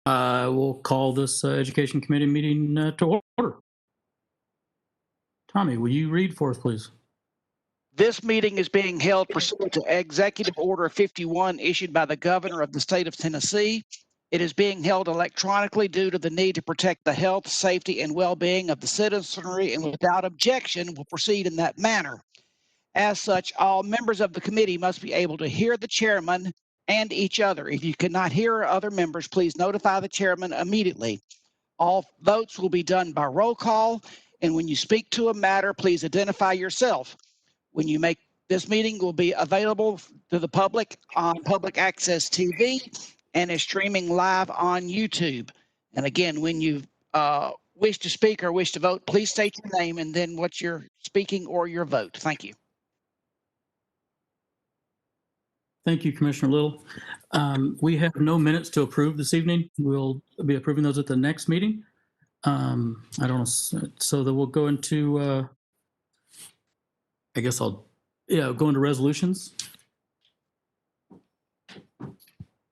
I will call this Education Committee meeting to order. Tommy, will you read for us, please? This meeting is being held pursuant to Executive Order 51 issued by the Governor of the State of Tennessee. It is being held electronically due to the need to protect the health, safety, and well-being of the citizenry, and without objection will proceed in that manner. As such, all members of the committee must be able to hear the chairman and each other. If you cannot hear other members, please notify the chairman immediately. All votes will be done by roll call, and when you speak to a matter, please identify yourself. When you make this meeting will be available to the public on public access TV and is streaming live on YouTube. And again, when you wish to speak or wish to vote, please state your name and then what you're speaking or your vote. Thank you. Thank you, Commissioner Little. We have no minutes to approve this evening. We'll be approving those at the next meeting. I don't know, so that we'll go into, I guess go into resolutions.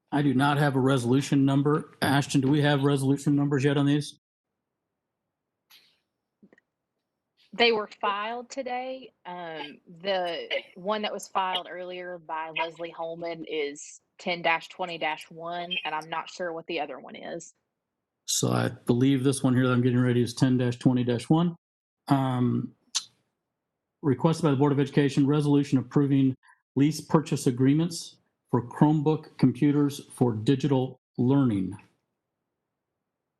I do not have a resolution number. Ashton, do we have resolution numbers yet on these? They were filed today. The one that was filed earlier by Leslie Holman is 10-20-1, and I'm not sure what the other one is. So I believe this one here that I'm getting ready is 10-20-1. Requested by the Board of Education, resolution approving lease purchase agreements for Chromebook computers for digital learning.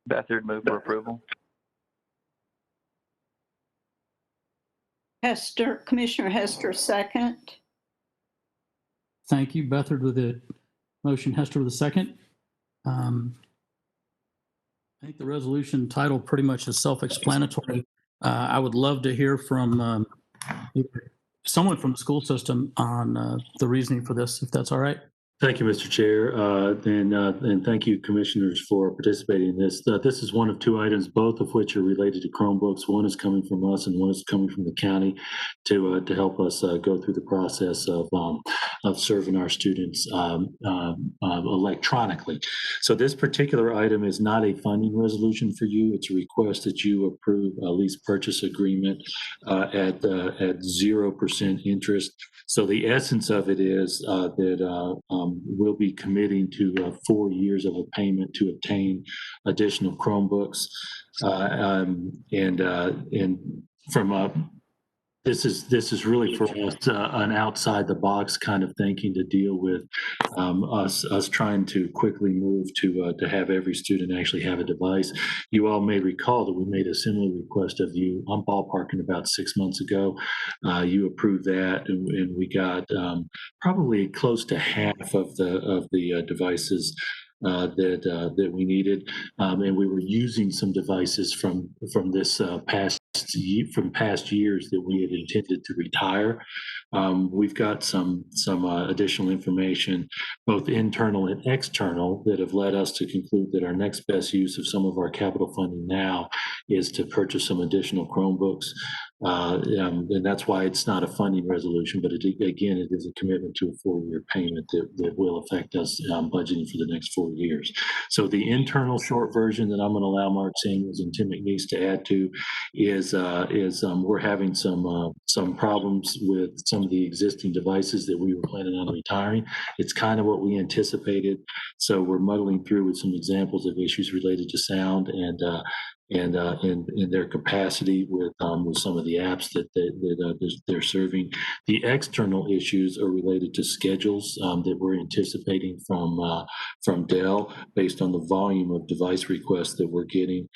Beathard, move for approval. Commissioner Hester, second. Thank you, Beathard with the motion, Hester with the second. I think the resolution title pretty much is self-explanatory. I would love to hear from someone from the school system on the reasoning for this, if that's all right. Thank you, Mr. Chair, and thank you, commissioners, for participating in this. This is one of two items, both of which are related to Chromebooks. One is coming from us, and one is coming from the county to help us go through the process of serving our students electronically. So this particular item is not a funding resolution for you. It's a request that you approve a lease purchase agreement at 0% interest. So the essence of it is that we'll be committing to 4 years of a payment to obtain additional Chromebooks, and from this is really for us an outside the box kind of thinking to deal with us trying to quickly move to have every student actually have a device. You all may recall that we made a similar request of you. I'm ballparking about 6 months ago. You approved that, and we got probably close to half of the devices that we needed, and we were using some devices from this past years that we had intended to retire. We've got some additional information, both internal and external, that have led us to conclude that our next best use of some of our capital funding now is to purchase some additional Chromebooks. And that's why it's not a funding resolution, but again, it is a commitment to a 4-year payment that will affect us budgeting for the next 4 years. So the internal short version that I'm going to allow Mark Samuels and Tim McNeese to add to is we're having some problems with some of the existing devices that we were planning on retiring. It's kind of what we anticipated. So we're muddling through with some examples of issues related to sound and their capacity with some of the apps that they're serving. The external issues are related to schedules that we're anticipating from Dell based on the volume of device requests that we're getting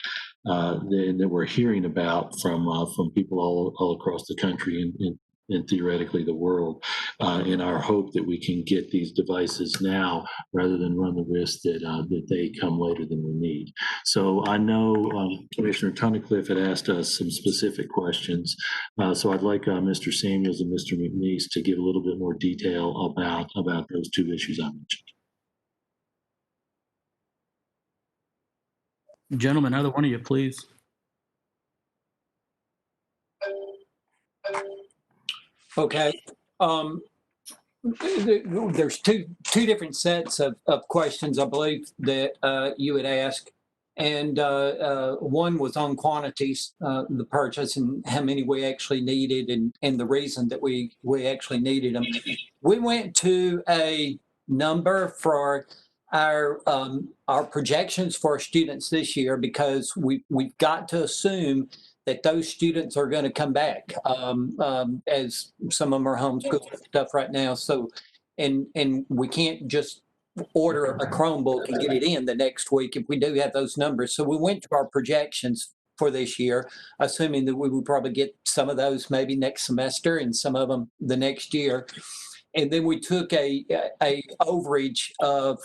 and that we're hearing about from people all across the country and theoretically the world, in our hope that we can get these devices now rather than run the risk that they come later than we need. So I know Commissioner Tunnicliffe had asked us some specific questions, so I'd like Mr. Samuels and Mr. McNeese to give a little bit more detail about those two issues I mentioned. Gentlemen, either one of you, please. Okay. there's two different sets of questions, I believe, that you would ask. And one was on quantities, the purchase and how many we actually needed and the reason that we actually needed them. We went to a number for our projections for our students this year because we've got to assume that those students are going to come back as some of them are homeschooled stuff right now. So, and we can't just order a Chromebook and get it in the next week if we do have those numbers. So we went to our projections for this year, assuming that we would probably get some of those maybe next semester and some of them the next year. And then we took a overage of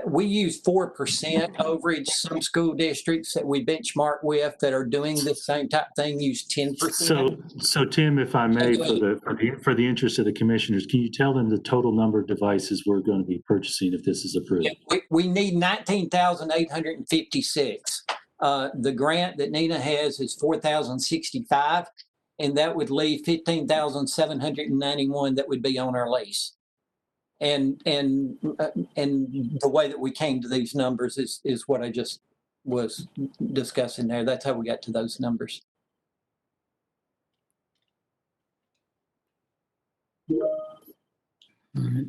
we use 4% overage. Some school districts that we benchmark with that are doing the same type thing use 10%. So Tim, if I may, for the interest of the commissioners, can you tell them the total number of devices we're going to be purchasing if this is approved? Yeah, we need 19,856. The grant that Nina has is 4,065, and that would leave 15,791 that would be on our lease. And the way that we came to these numbers is what I just was discussing there. That's how we got to those numbers. All right.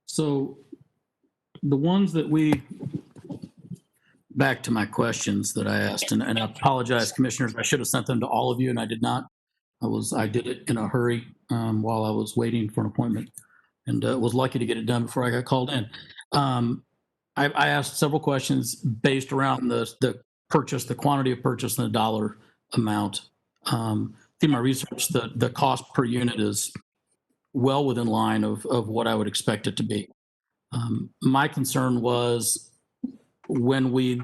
So the ones that back to my questions that I asked, and I apologize, commissioners, I should have sent them to all of you and I did not. I did it in a hurry while I was waiting for an appointment, and was lucky to get it done before I got called in. I asked several questions based around the purchase, the quantity of purchase, and the dollar amount. Through my research, the cost per unit is well within line of what I would expect it to be. My concern was when we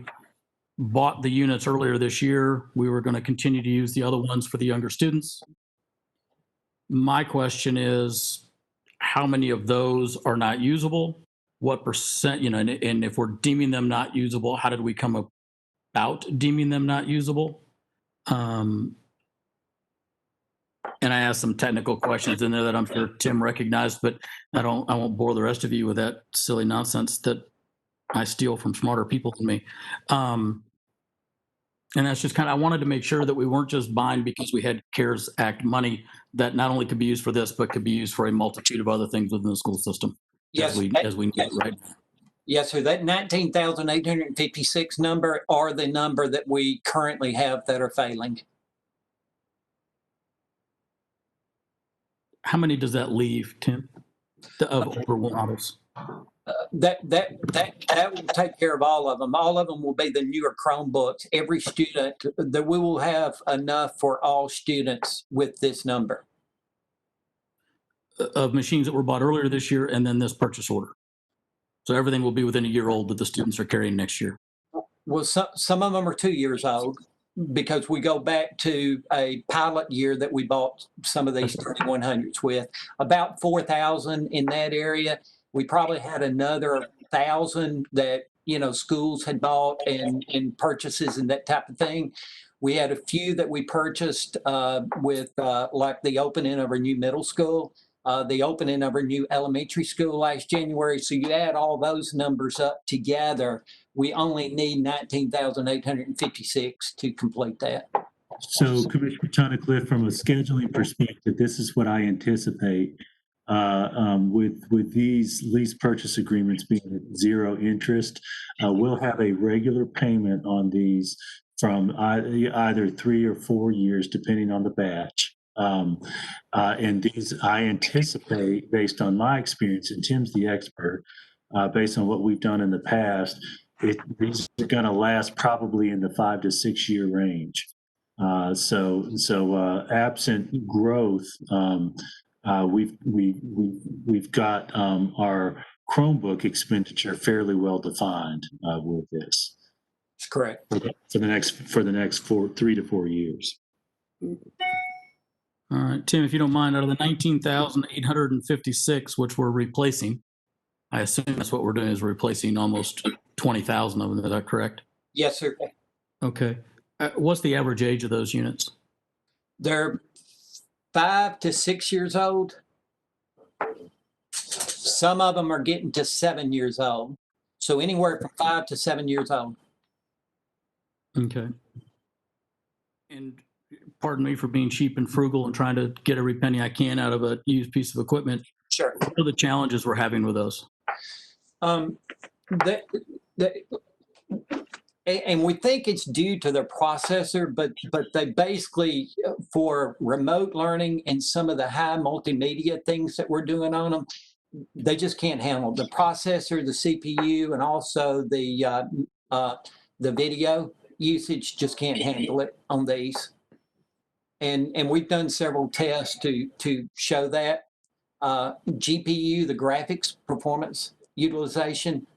bought the units earlier this year, we were going to continue to use the other ones for the younger students. My question is, how many of those are not usable? What percent, and if we're deeming them not usable, how did we come about deeming them not usable? And I asked some technical questions in there that I'm sure Tim recognized, but I won't bore the rest of you with that silly nonsense that I steal from smarter people than me. And that's just I wanted to make sure that we weren't just buying because we had CARES Act money that not only could be used for this, but could be used for a multitude of other things within the school system. Yes, as we need it right now. Yes, sir. That 19,856 number are the number that we currently have that are failing. How many does that leave, Tim, of older models? That will take care of all of them. All of them will be the newer Chromebooks. Every student, that we will have enough for all students with this number. Of machines that were bought earlier this year and then this purchase order. So everything will be within a year old that the students are carrying next year. Well, some of them are 2 years old because we go back to a pilot year that we bought some of these 3100s with. About 4,000 in that area. We probably had another 1,000 that, schools had bought and purchases and that type of thing. We had a few that we purchased with like the opening of our new middle school, the opening of our new elementary school last January. So you add all those numbers up together, we only need 19,856 to complete that. So Commissioner Tunnicliffe, from a scheduling perspective, this is what I anticipate. With these lease purchase agreements being at zero interest, we'll have a regular payment on these from either 3 or 4 years, depending on the batch. And these, I anticipate, based on my experience, and Tim's the expert, based on what we've done in the past, these are going to last probably in the 5 to 6 year range. So absent growth, we've got our Chromebook expenditure fairly well defined with this. That's correct. For the next 3 to 4 years. All right, Tim, if you don't mind, out of the 19,856, which we're replacing, I assume that's what we're doing is replacing almost 20,000 of them. Is that correct? Yes, sir. Okay. What's the average age of those units? They're 5 to 6 years old. Some of them are getting to 7 years old. So anywhere from 5 to 7 years old. Okay. And pardon me for being cheap and frugal and trying to get every penny I can out of a used piece of equipment. Sure. What are the challenges we're having with those? And we think it's due to their processor, but they basically, for remote learning and some of the high multimedia things that we're doing on them, they just can't handle the processor, the CPU, and also the video usage just can't handle it on these. And we've done several tests to show that. GPU, the graphics performance utilization,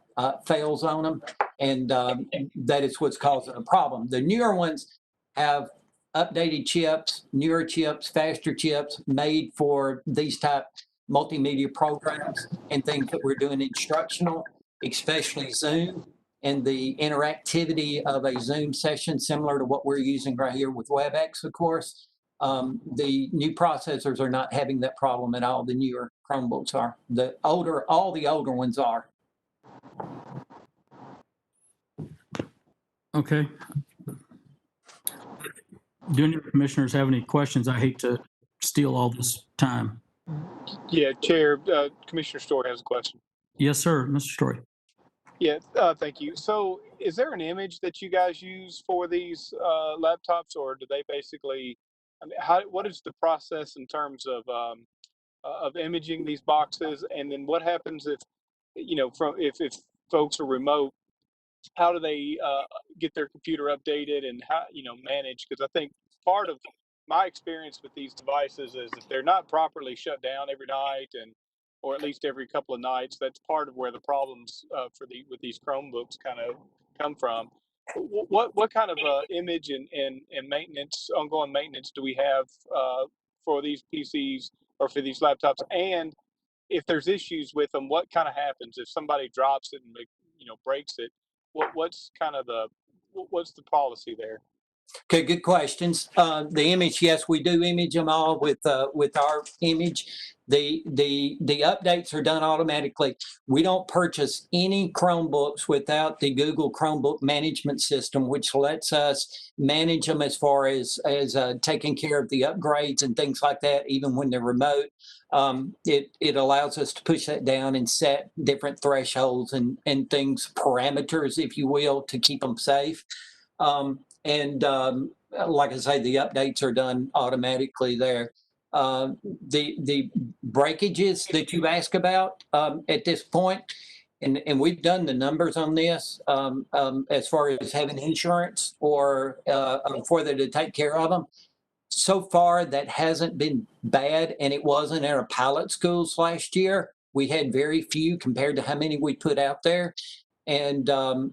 fails on them, and that is what's causing a problem. The newer ones have updated chips, newer chips, faster chips made for these type multimedia programs and things that we're doing instructional, especially Zoom and the interactivity of a Zoom session, similar to what we're using right here with WebEx, of course. The new processors are not having that problem at all. The newer Chromebooks are. All the older ones are. Okay. Do any of the commissioners have any questions? I hate to steal all this time. Yeah, Chair, Commissioner Story has a question. Yes, sir, Mr. Story. Yeah, thank you. So is there an image that you guys use for these laptops, or do they basically, I mean, what is the process in terms of imaging these boxes? And then what happens if, if folks are remote, how do they get their computer updated and how, manage? Because I think part of my experience with these devices is if they're not properly shut down every night or at least every couple of nights, that's part of where the problems with these Chromebooks kind of come from. What kind of image and maintenance, ongoing maintenance, do we have for these PCs or for these laptops? And if there's issues with them, what kind of happens if somebody drops it and breaks it? What's the policy there? Okay, good questions. The image, yes, we do image them all with our image. The updates are done automatically. We don't purchase any Chromebooks without the Google Chromebook management system, which lets us manage them as far as taking care of the upgrades and things like that, even when they're remote. It allows us to push that down and set different thresholds and things, parameters, if you will, to keep them safe. Like I say, the updates are done automatically there. The breakages that you ask about at this point, and we've done the numbers on this as far as having insurance or for them to take care of them. So far, that hasn't been bad, and it wasn't in our pilot schools last year. We had very few compared to how many we put out there. And up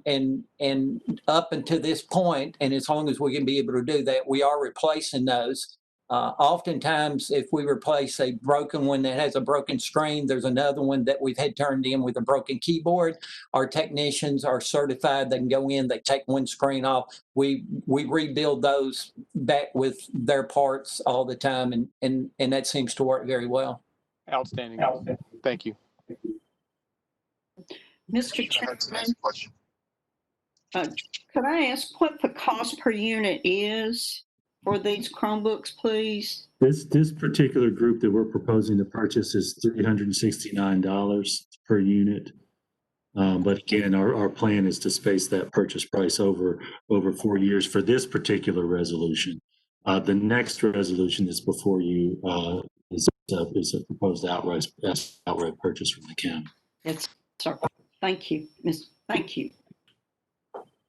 until this point, and as long as we can be able to do that, we are replacing those. Oftentimes, if we replace a broken one that has a broken screen, there's another one that we've had turned in with a broken keyboard. Our technicians are certified. They can go in, they take one screen off. We rebuild those back with their parts all the time, and that seems to work very well. Outstanding. Thank you. Mr. Chairman, could I ask what the cost per unit is for these Chromebooks, please? This particular group that we're proposing to purchase is $369 per unit. But again, our plan is to space that purchase price over 4 years for this particular resolution. The next resolution that's before you is a proposed outright purchase from the county. Yes, sir. Thank you, Miss. Thank you.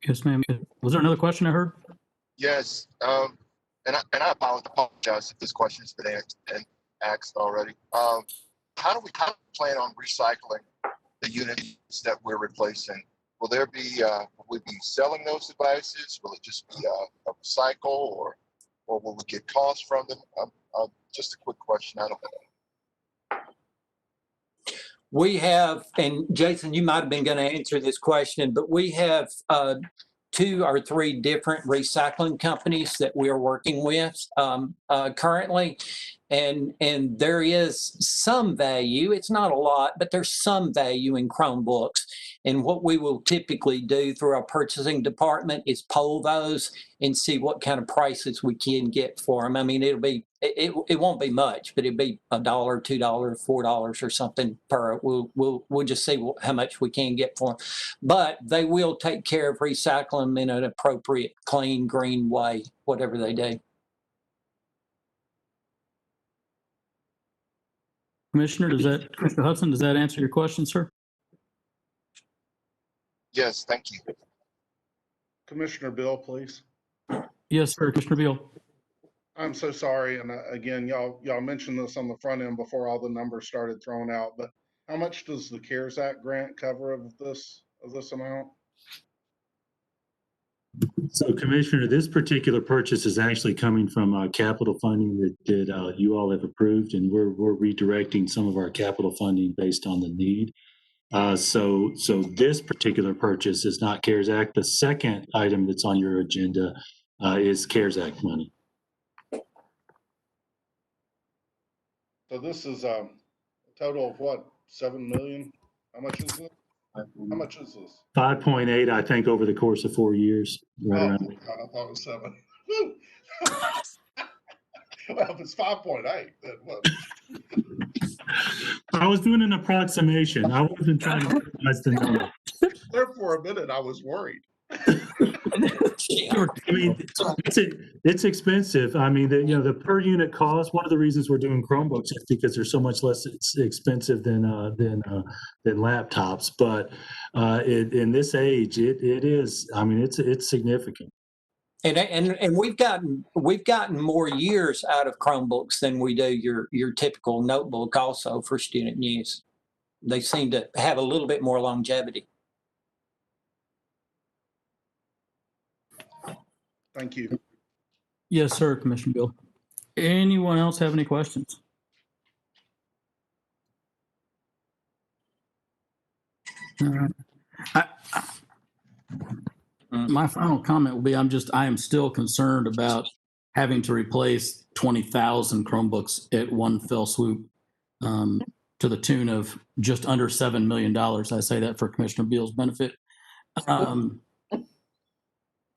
Yes, ma'am. Was there another question I heard? Yes, and I apologize if this question has been asked already. How do we plan on recycling the units that we're replacing? Will we be selling those devices? Will it just be a recycle, or will we get costs from them? Just a quick question. I don't know. We have, and Jason, you might have been going to answer this question, but we have 2 or 3 different recycling companies that we are working with currently. And there is some value. It's not a lot, but there's some value in Chromebooks. And what we will typically do through our purchasing department is poll those and see what kind of prices we can get for them. I mean, it won't be much, but it'll be $1, $2, $4 or something per. We'll just see how much we can get for them. But they will take care of recycling them in an appropriate, clean, green way, whatever they do. Commissioner Hudson, does that answer your question, sir? Yes, thank you. Commissioner Bill, please. Yes, sir. Commissioner Beal. I'm so sorry, and again, y'all mentioned this on the front end before all the numbers started thrown out, but how much does the CARES Act grant cover of this amount? So Commissioner, this particular purchase is actually coming from capital funding that you all have approved, and we're redirecting some of our capital funding based on the need. So this particular purchase is not CARES Act. The second item that's on your agenda is CARES Act money. So this is a total of what, 7 million? How much is it? How much is this? 5.8, I think, over the course of 4 years. Right Oh, around. God, I thought it was 7. Well, if it's 5.8, then what? I was doing an approximation. I wasn't trying to recognize the number. There for a minute, I was worried. I mean, it's expensive. I mean, the per unit cost. One of the reasons we're doing Chromebooks is because they're so much less expensive than laptops. But in this age, it is. I mean, it's significant. And we've gotten more years out of Chromebooks than we do your typical notebook also for student use. They seem to have a little bit more longevity. Thank you. Yes, sir, Commissioner Bill. Anyone else have any questions? All right. My final comment will be, I am still concerned about having to replace 20,000 Chromebooks at one fell swoop to the tune of just under $7 million. I say that for Commissioner Beal's benefit.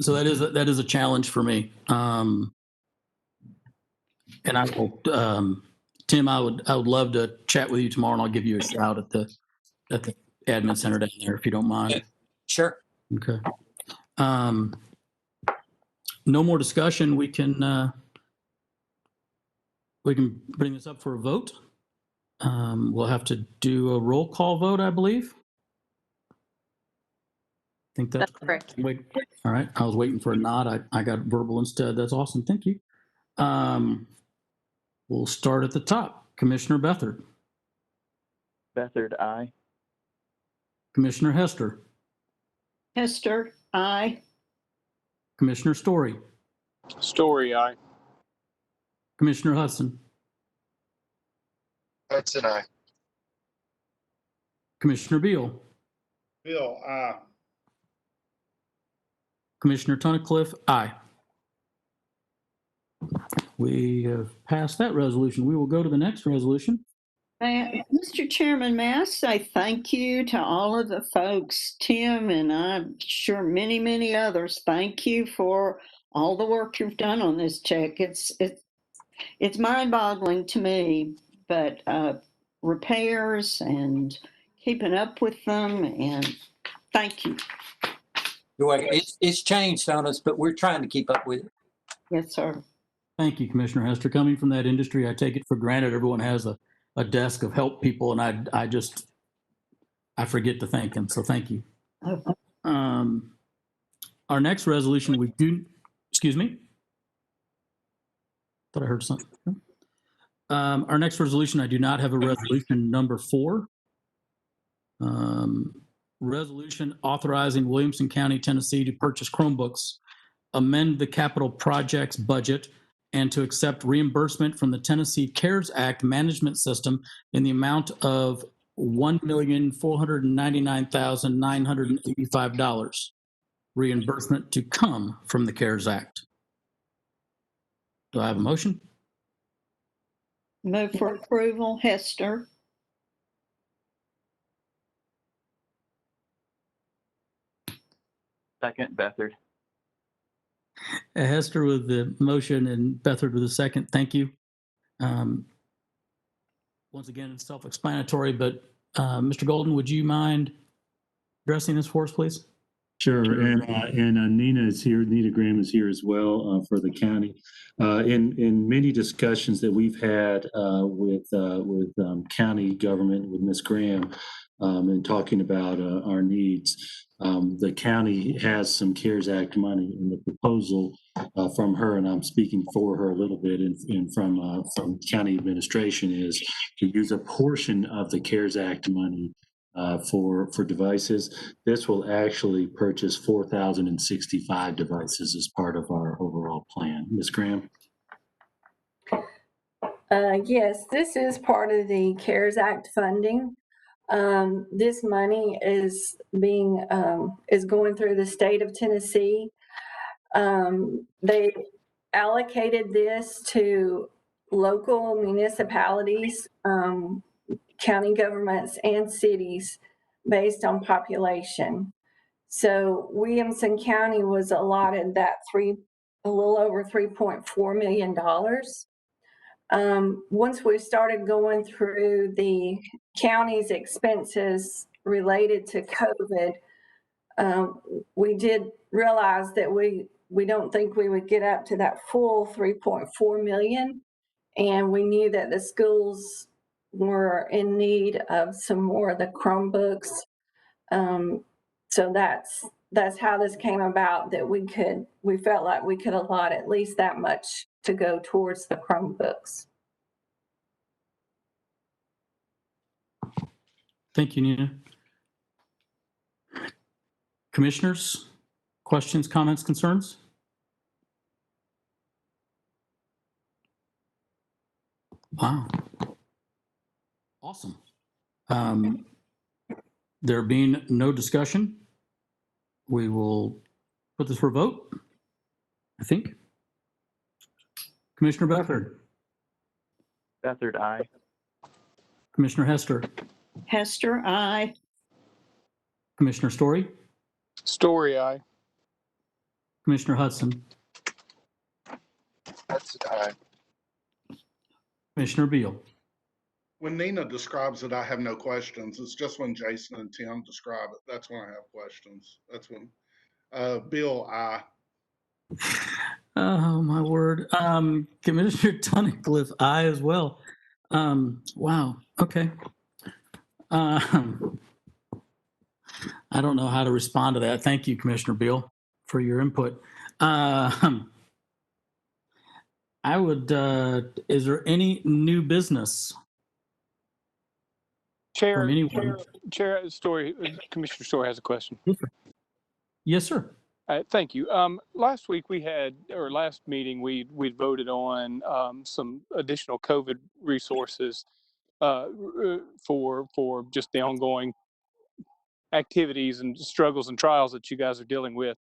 So that is a challenge for me. And I will, Tim, I would love to chat with you tomorrow, and I'll give you a shout at the admin center down there if you don't mind. Sure. Okay. No more discussion. We can bring this up for a vote. We'll have to do a roll call vote, I believe. I think that's correct. Wait. All right. I was waiting for a nod. I got verbal instead. That's awesome. Thank you. We'll start at the top. Commissioner Beathard. Beathard, aye. Commissioner Hester. Hester, aye. Commissioner Story. Story, aye. Commissioner Hudson. Hudson, aye. Commissioner Beal. Bill, aye. Commissioner Tunnicliffe, aye. We have passed that resolution. We will go to the next resolution. Mr. Chairman, may I say thank you to all of the folks, Tim, and I'm sure many, many others. Thank you for all the work you've done on this check. It's mind-boggling to me, but repairs and keeping up with them, and thank you. It's changed on us, but we're trying to keep up with it. Yes, sir. Thank you, Commissioner Hester. Coming from that industry, I take it for granted everyone has a desk of help people, and I forget to thank them. So thank you. Okay. Our next resolution, excuse me. Thought I heard something. Our next resolution, I do not have a resolution number 4. Resolution authorizing Williamson County, Tennessee to purchase Chromebooks, amend the capital projects budget, and to accept reimbursement from the Tennessee CARES Act management system in the amount of $1,499,985. Reimbursement to come from the CARES Act. Do I have a motion? Move for approval, Hester. Second, Beathard. Hester with the motion and Beathard with the second. Thank you. Um, Once again, it's self-explanatory, but Mr. Golden, would you mind addressing this for us, please? Sure, and Nina is here. Nina Graham is here as well for the county. In many discussions that we've had with county government with Ms. Graham and talking about our needs, the county has some CARES Act money, and the proposal from her, and I'm speaking for her a little bit, and from county administration, is to use a portion of the CARES Act money for devices. This will actually purchase 4,065 devices as part of our overall plan. Ms. Graham? Yes, this is part of the CARES Act funding. This money is going through the state of Tennessee. They allocated this to local municipalities, county governments, and cities based on population. So Williamson County was allotted that a little over $3.4 million. Once we started going through the county's expenses related to COVID, we did realize that we don't think we would get up to that full 3.4 million. And we knew that the schools were in need of some more of the Chromebooks. So that's how this came about, that we felt like we could allot at least that much to go towards the Chromebooks. Thank you, Nina. Commissioners, questions, comments, concerns? Wow. Awesome. There being no discussion, we will put this for a vote, I think. Commissioner Beathard. Beathard, aye. Commissioner Hester. Hester, aye. Commissioner Story. Story, aye. Commissioner Hudson. That's aye. Commissioner Beal. When Nina describes it, I have no questions. It's just when Jason and Tim describe it, that's when I have questions. That's when, Bill, aye. Oh, my word. Commissioner Tunnicliffe, aye as well. Wow. Okay. I don't know how to respond to that. Thank you, Commissioner Beal, for your input. I would, is there any new business Chair, from anyone? Chair, Story, Commissioner Story has a question. Yes, sir. Thank you. Last week last meeting, we voted on some additional COVID resources for just the ongoing activities and struggles and trials that you guys are dealing with.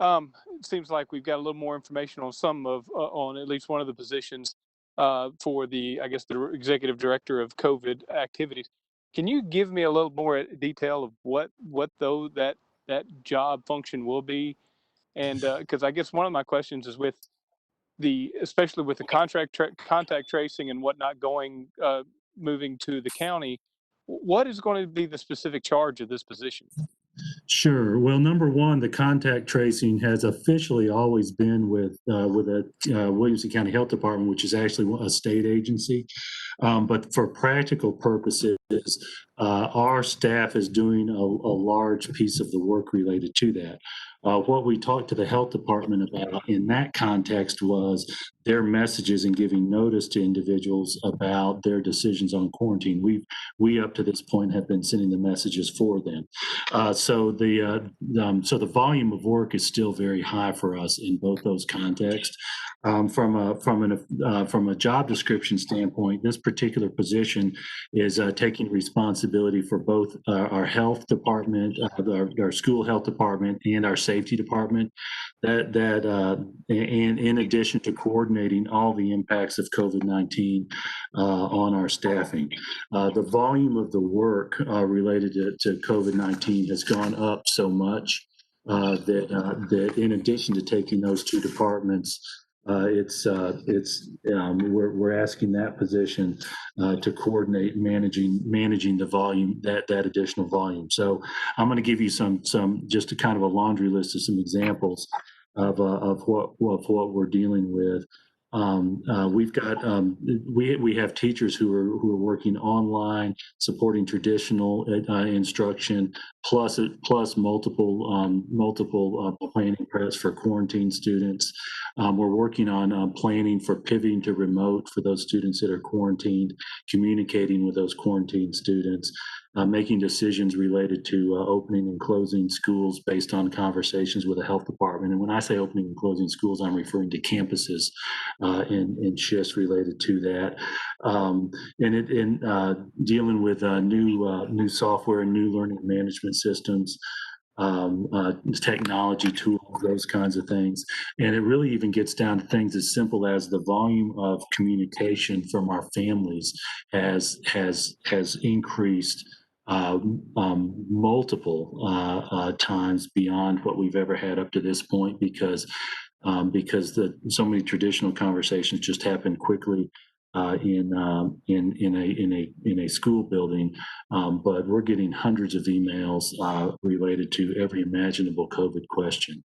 It seems like we've got a little more information on on at least one of the positions for the executive director of COVID activities. Can you give me a little more detail of what that job function will be? And because I guess one of my questions is especially with the contact tracing and whatnot moving to the county, what is going to be the specific charge of this position? Sure. Well, number one, the contact tracing has officially always been with the Williamson County Health Department, which is actually a state agency. But for practical purposes, our staff is doing a large piece of the work related to that. What we talked to the health department about in that context was their messages and giving notice to individuals about their decisions on quarantine. We up to this point have been sending the messages for them. So the volume of work is still very high for us in both those contexts. From a job description standpoint, this particular position is taking responsibility for both our health department, our school health department, and our safety department. And in addition to coordinating coordinating all the impacts of COVID-19 on our staffing. The volume of the work related to COVID-19 has gone up so much that in addition to taking those two departments, we're asking that position to coordinate managing the volume, that additional volume. So I'm going to give you some just a kind of a laundry list of some examples of what we're dealing with. We've got we have teachers who are working online, supporting traditional instruction, plus multiple planning press for quarantine students. We're working on planning for pivoting to remote for those students that are quarantined, communicating with those quarantined students, making decisions related to opening and closing schools based on conversations with the health department. And when I say opening and closing schools, I'm referring to campuses and shifts related to that. And dealing with new software and new learning management systems, technology tools, those kinds of things. And it really even gets down to things as simple as the volume of communication from our families has increased multiple times beyond what we've ever had up to this point, because so many traditional conversations just happen quickly in a school building, but we're getting hundreds of emails related to every imaginable COVID question.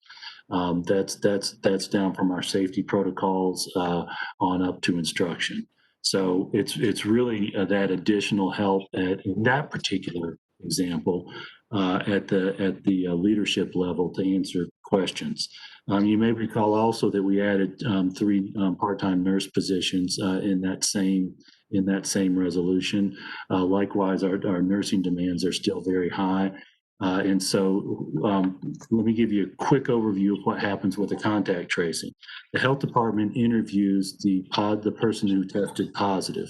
That's down from our safety protocols on up to instruction. So it's really that additional help in that particular example at the leadership level to answer questions. You may recall also that we added 3 part-time nurse positions in that same resolution. Likewise, our nursing demands are still very high. And so let me give you a quick overview of what happens with the contact tracing. The health department interviews the person who tested positive.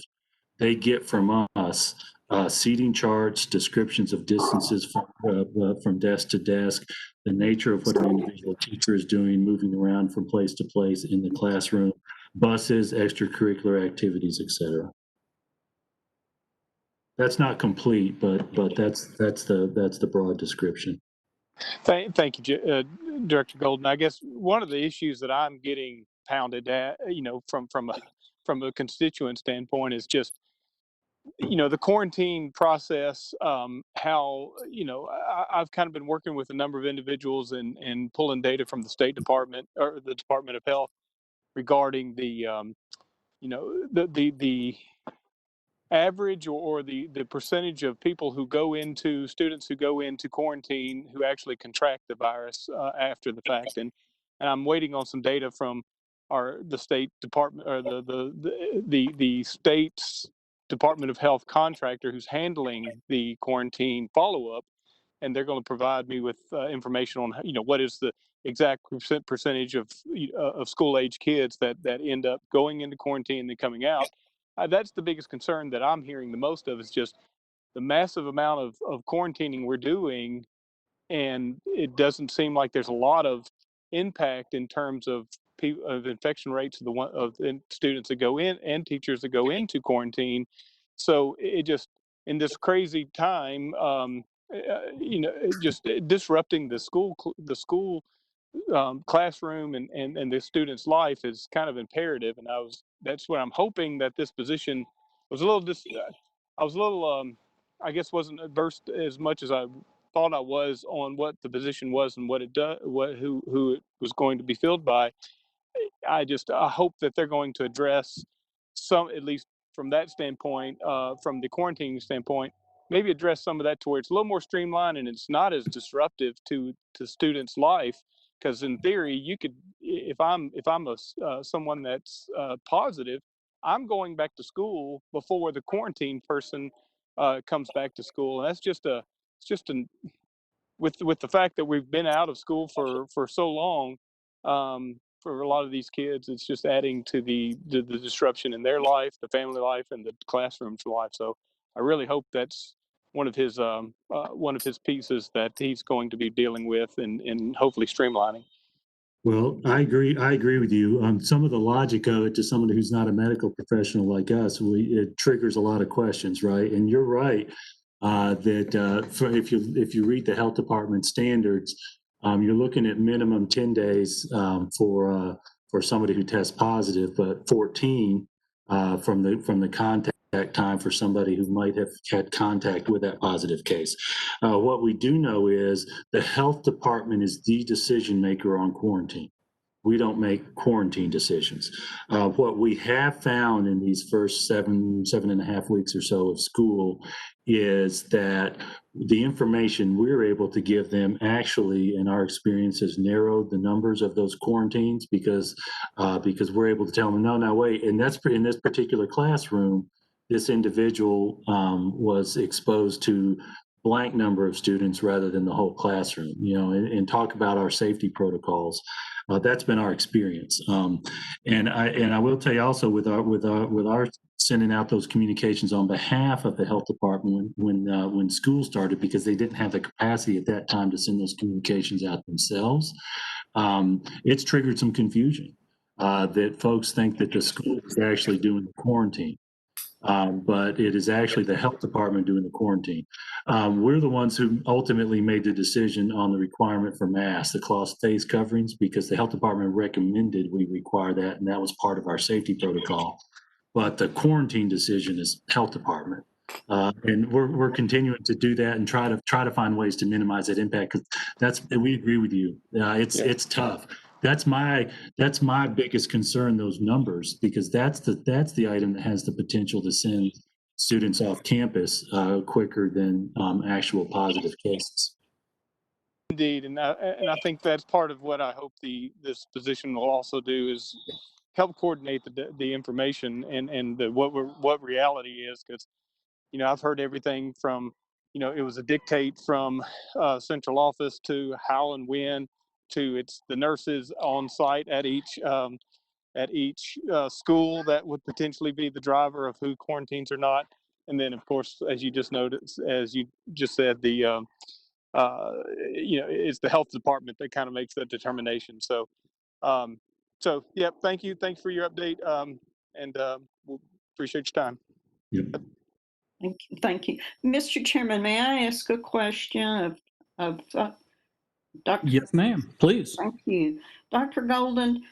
They get from us seating charts, descriptions of distances from desk to desk, the nature of what an individual teacher is doing, moving around from place to place in the classroom, buses, extracurricular activities, etc. That's not complete, but that's the broad description. Thank you, Director Golden. I guess one of the issues that I'm getting pounded at, from a constituent standpoint, is just, the quarantine process. How, I've kind of been working with a number of individuals and pulling data from the State Department or the Department of Health regarding the the average or the percentage of students who go into quarantine who actually contract the virus after the fact. And I'm waiting on some data from the State Department, or the state's Department of Health contractor who's handling the quarantine follow-up, and they're going to provide me with information on what is the exact percentage of school age kids that end up going into quarantine and then coming out. That's the biggest concern that I'm hearing the most of, is just the massive amount of quarantining we're doing, and it doesn't seem like there's a lot of impact in terms of infection rates of students that go in and teachers that go into quarantine. So it just, in this crazy time, just disrupting the school classroom and the student's life is kind of imperative. And that's what I'm hoping, that this position was a little I guess wasn't versed as much as I thought I was on what the position was and what it does, who it was going to be filled by. I hope that they're going to address some, at least from that standpoint, from the quarantine standpoint, maybe address some of that to where it's a little more streamlined and it's not as disruptive to students' life. Because in theory, you could, if I'm someone that's positive, I'm going back to school before the quarantine person comes back to school, and that's with the fact that we've been out of school for so long. For a lot of these kids, it's just adding to the disruption in their life, the family life, and the classroom's life. So I really hope that's one of his pieces that he's going to be dealing with and hopefully streamlining. Well, I agree. I agree with you. Some of the logic of it to someone who's not a medical professional like us, it triggers a lot of questions, right? And you're right that if you read the health department standards, you're looking at minimum 10 days for somebody who tests positive, but 14 from the contact time for somebody who might have had contact with that positive case. What we do know is the health department is the decision maker on quarantine. We don't make quarantine decisions. What we have found in these first 7.5 weeks or so of school is that the information we're able to give them actually, in our experience, has narrowed the numbers of those quarantines because we're able to tell them, no, wait, and that's in this particular classroom, this individual was exposed to blank number of students rather than the whole classroom, and talk about our safety protocols. That's been our experience. And I will tell you also with our sending out those communications on behalf of the health department when school started, because they didn't have the capacity at that time to send those communications out themselves, it's triggered some confusion that folks think that the school is actually doing the quarantine. But it is actually the health department doing the quarantine. We're the ones who ultimately made the decision on the requirement for masks, the cloth face coverings, because the health department recommended we require that, and that was part of our safety protocol. But the quarantine decision is health department. And we're continuing to do that and try to find ways to minimize that impact, because we agree with you. It's tough. That's my biggest concern, those numbers, because that's the item that has the potential to send students off campus quicker than actual positive cases. Indeed, and I think that's part of what I hope this position will also do is help coordinate the information and what reality is, because I've heard everything from it was a dictate from central office to how and when to it's the nurses on site at each school that would potentially be the driver of who quarantines or not, and then of course as you just said it's the health department that kind of makes that determination. So yeah, thanks for your update, and we'll appreciate your time. Yep. Thank you. Mr. Chairman, may I ask a question of Dr. Yes, ma'am, please. Thank you. Dr. Golden,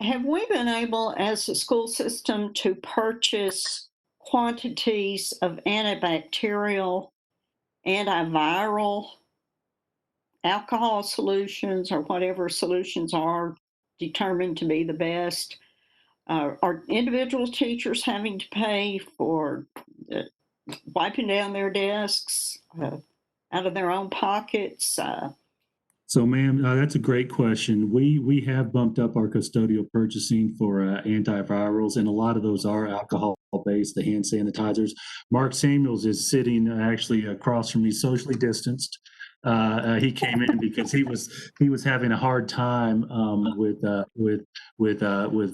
have we been able as a school system to purchase quantities of antibacterial, antiviral, alcohol solutions, or whatever solutions are determined to be the best? Are individual teachers having to pay for wiping down their desks out of their own pockets? So, ma'am, that's a great question. We have bumped up our custodial purchasing for antivirals, and a lot of those are alcohol-based, the hand sanitizers. Mark Samuels is sitting actually across from me, socially distanced. He came in because he was having a hard time with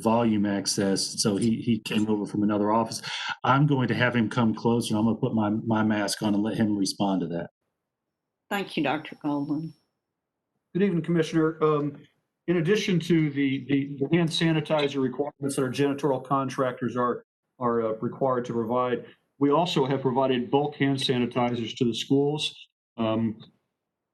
volume access, so he came over from another office. I'm going to have him come closer. I'm going to put my mask on and let him respond to that. Thank you, Dr. Golden. Good evening, Commissioner. In addition to the hand sanitizer requirements that our janitorial contractors are required to provide, we also have provided bulk hand sanitizers to the schools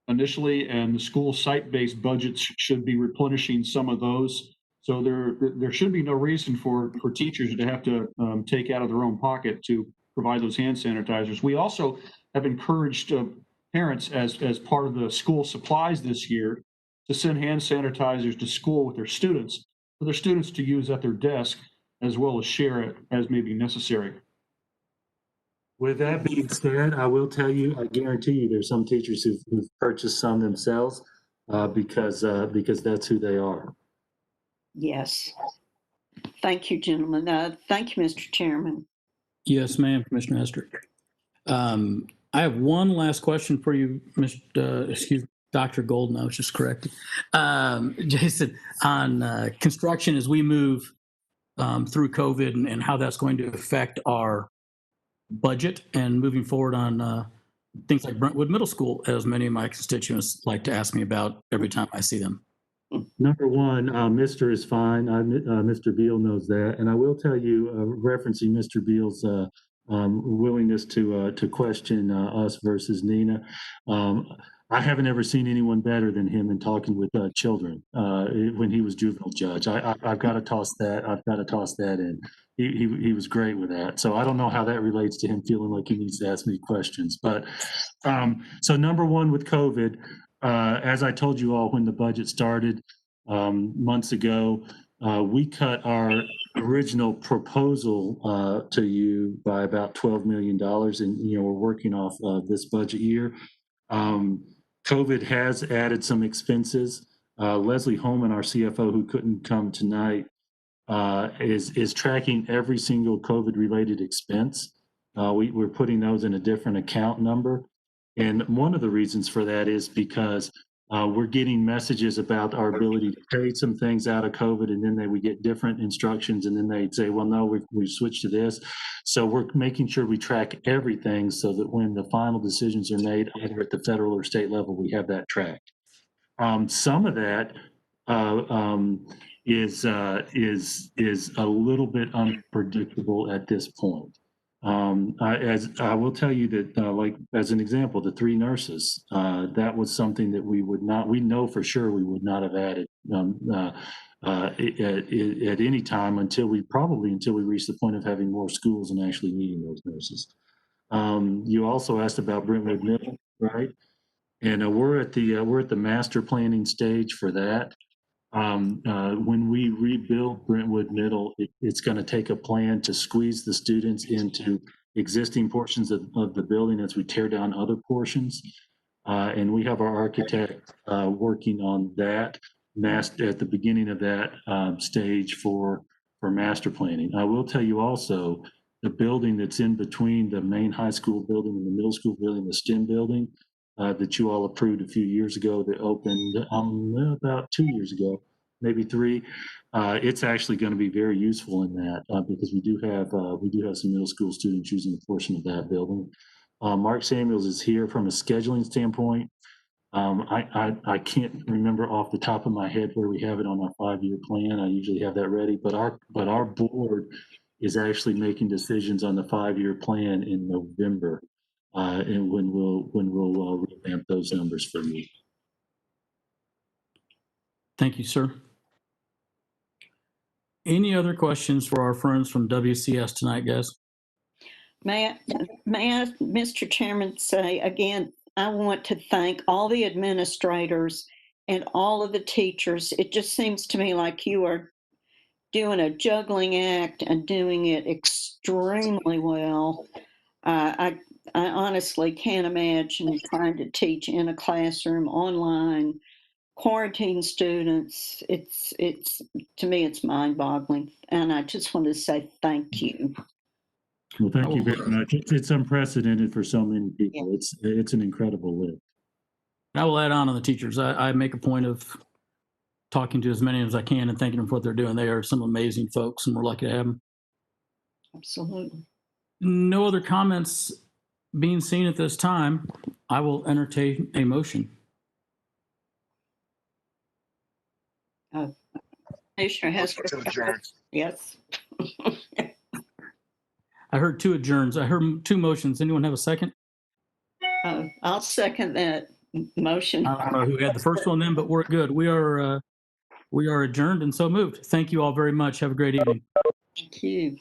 initially, and the school site-based budgets should be replenishing some of those. So there should be no reason for teachers to have to take out of their own pocket to provide those hand sanitizers. We also have encouraged parents as part of the school supplies this year to send hand sanitizers to school with their students, for their students to use at their desk, as well as share it as may be necessary. With that being said, I will tell you, I guarantee you there's some teachers who've purchased some themselves because that's who they are. Yes. Thank you, gentlemen. Thank you, Mr. Chairman. Yes, ma'am, Commissioner Estrick. I have one last question for you, Dr. Golden. I was just corrected. Jason, on construction as we move through COVID and how that's going to affect our budget and moving forward on things like Brentwood Middle School, as many of my constituents like to ask me about every time I see them. Number one, Mr. is fine. Mr. Beal knows that. And I will tell you, referencing Mr. Beal's willingness to question us versus Nina, I haven't ever seen anyone better than him in talking with children when he was juvenile judge. I've got to toss that. I've got to toss that in. He was great with that. So I don't know how that relates to him feeling like he needs to ask me questions. But so number one with COVID, as I told you all when the budget started months ago, we cut our original proposal to you by about $12 million, and we're working off this budget year. COVID has added some expenses. Leslie Holman, our CFO, who couldn't come tonight, is tracking every single COVID-related expense. We're putting those in a different account number. And one of the reasons for that is because we're getting messages about our ability to trade some things out of COVID, and then we get different instructions, and then they'd say, well, no, we've switched to this. So we're making sure we track everything so that when the final decisions are made, either at the federal or state level, we have that tracked. Some of that is a little bit unpredictable at this point. As I will tell you that, like as an example, the 3 nurses, that was something that we know for sure we would not have added at any time until we reach the point of having more schools and actually needing those nurses. You also asked about Brentwood Middle, right? And we're at the master planning stage for that. When we rebuild Brentwood Middle, it's going to take a plan to squeeze the students into existing portions of the building as we tear down other portions. And we have our architect working on that at the beginning of that stage for master planning. I will tell you also, the building that's in between the main high school building and the middle school building, the STEM building, that you all approved a few years ago, that opened about 2 years ago, maybe 3. It's actually going to be very useful in that because we do have some middle school students using a portion of that building. Mark Samuels is here from a scheduling standpoint. I can't remember off the top of my head where we have it on our 5-year plan. I usually have that ready, but our board is actually making decisions on the 5-year plan in November. And when we'll revamp those numbers for you. Thank you, sir. Any other questions for our friends from WCS tonight, guys? May I, Mr. Chairman, say again, I want to thank all the administrators and all of the teachers. It just seems to me like you are doing a juggling act and doing it extremely well. I honestly can't imagine trying to teach in a classroom online, quarantine students. It's to me, it's mind-boggling, and I just want to say thank you. Well, thank you very much. It's unprecedented for so many people. It's an incredible lift. I will add on the teachers. I make a point of talking to as many as I can and thanking them for what they're doing. They are some amazing folks, and we're lucky to have them. Absolutely. No other comments being seen at this time. I will entertain a motion. Commissioner Hester. To adjourn. Yes. I heard 2 adjourns. I heard 2 motions. Anyone have a second? I'll second that motion. I don't know who had the first one then, but we're good. We are adjourned and so moved. Thank you all very much. Have a great evening. Thank you.